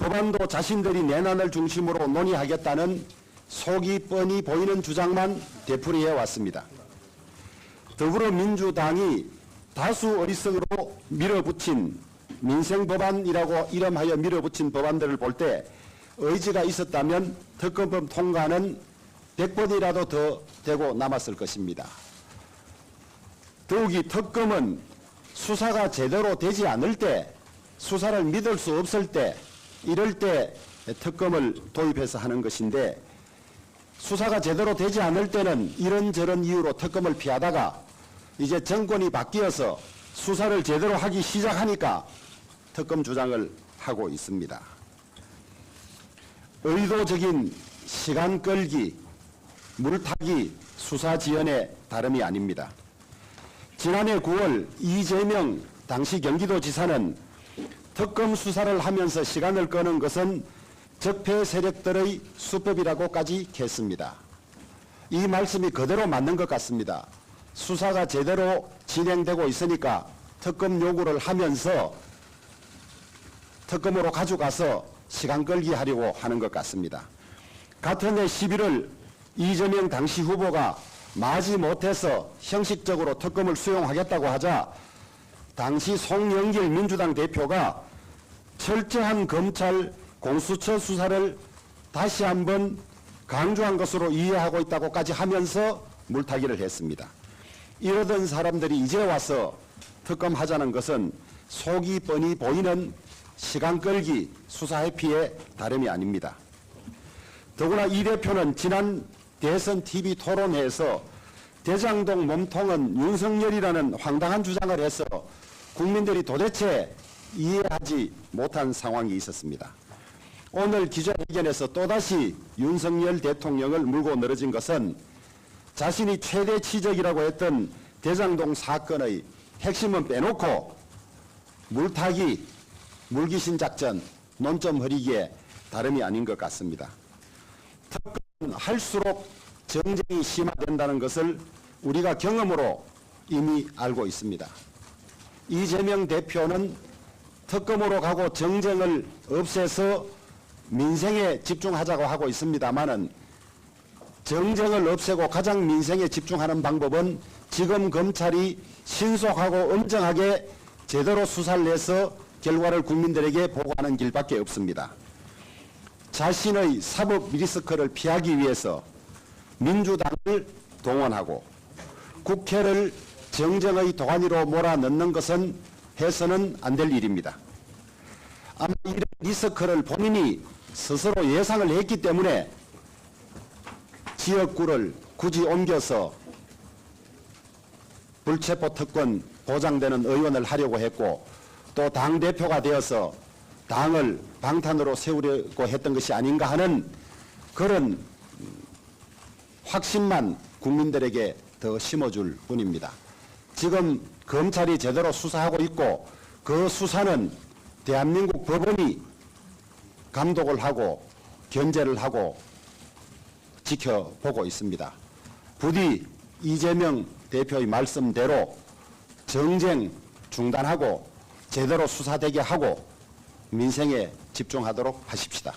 법안도 자신들이 내란을 중심으로 논의하겠다는 속이 뻔히 보이는 주장만 되풀이해 왔습니다. 더불어민주당이 다수 어리석으로 밀어붙인 민생법안이라고 이름하여 밀어붙인 법안들을 볼 때 의지가 있었다면 특검법 통과는 100번이라도 더 되고 남았을 것입니다. 더욱이 특검은 수사가 제대로 되지 않을 때, 수사를 믿을 수 없을 때, 이럴 때 특검을 도입해서 하는 것인데, 수사가 제대로 되지 않을 때는 이런저런 이유로 특검을 피하다가 이제 정권이 바뀌어서 수사를 제대로 하기 시작하니까 특검 주장을 하고 있습니다. 의도적인 시간 끌기, 물타기 수사 지연의 다름이 아닙니다. 지난해 9월 이재명 당시 경기도지사는 특검 수사를 하면서 시간을 끄는 것은 적폐 세력들의 수법이라고까지 했습니다. 이 말씀이 그대로 맞는 것 같습니다. 수사가 제대로 진행되고 있으니까 특검 요구를 하면서 특검으로 가져가서 시간 끌기 하려고 하는 것 같습니다. 같은 해 11월 이재명 당시 후보가 마지못해서 형식적으로 특검을 수용하겠다고 하자 당시 송영길 민주당 대표가 철저한 검찰 공수처 수사를 다시 한번 강조한 것으로 이해하고 있다고까지 하면서 물타기를 했습니다. 이러던 사람들이 이제 와서 특검하자는 것은 속이 뻔히 보이는 시간 끌기 수사 회피의 다름이 아닙니다. 더구나 이 대표는 지난 대선 TV 토론회에서 대장동 몸통은 윤석열이라는 황당한 주장을 해서 국민들이 도대체 이해하지 못한 상황이 있었습니다. 오늘 기자회견에서 또다시 윤석열 대통령을 물고 늘어진 것은 자신이 최대 치적이라고 했던 대장동 사건의 핵심은 빼놓고 물타기, 물귀신 작전, 논점 흐리기에 다름이 아닌 것 같습니다. 특검은 할수록 정쟁이 심화된다는 것을 우리가 경험으로 이미 알고 있습니다. 이재명 대표는 특검으로 가고 정쟁을 없애서 민생에 집중하자고 하고 있습니다마는 정쟁을 없애고 가장 민생에 집중하는 방법은 지금 검찰이 신속하고 엄정하게 제대로 수사를 해서 결과를 국민들에게 보고하는 길밖에 없습니다. 자신의 사법 리스크를 피하기 위해서 민주당을 동원하고 국회를 정쟁의 도가니로 몰아넣는 것은 해서는 안 될 일입니다. 아마 이런 리스크를 본인이 스스로 예상을 했기 때문에 지역구를 굳이 옮겨서 불체포 특권 보장되는 의원을 하려고 했고 또 당대표가 되어서 당을 방탄으로 세우려고 했던 것이 아닌가 하는 그런 확신만 국민들에게 더 심어줄 뿐입니다. 지금 검찰이 제대로 수사하고 있고 그 수사는 대한민국 법원이 감독을 하고 견제를 하고 지켜보고 있습니다. 부디 이재명 대표의 말씀대로 정쟁 중단하고 제대로 수사되게 하고 민생에 집중하도록 하십시다.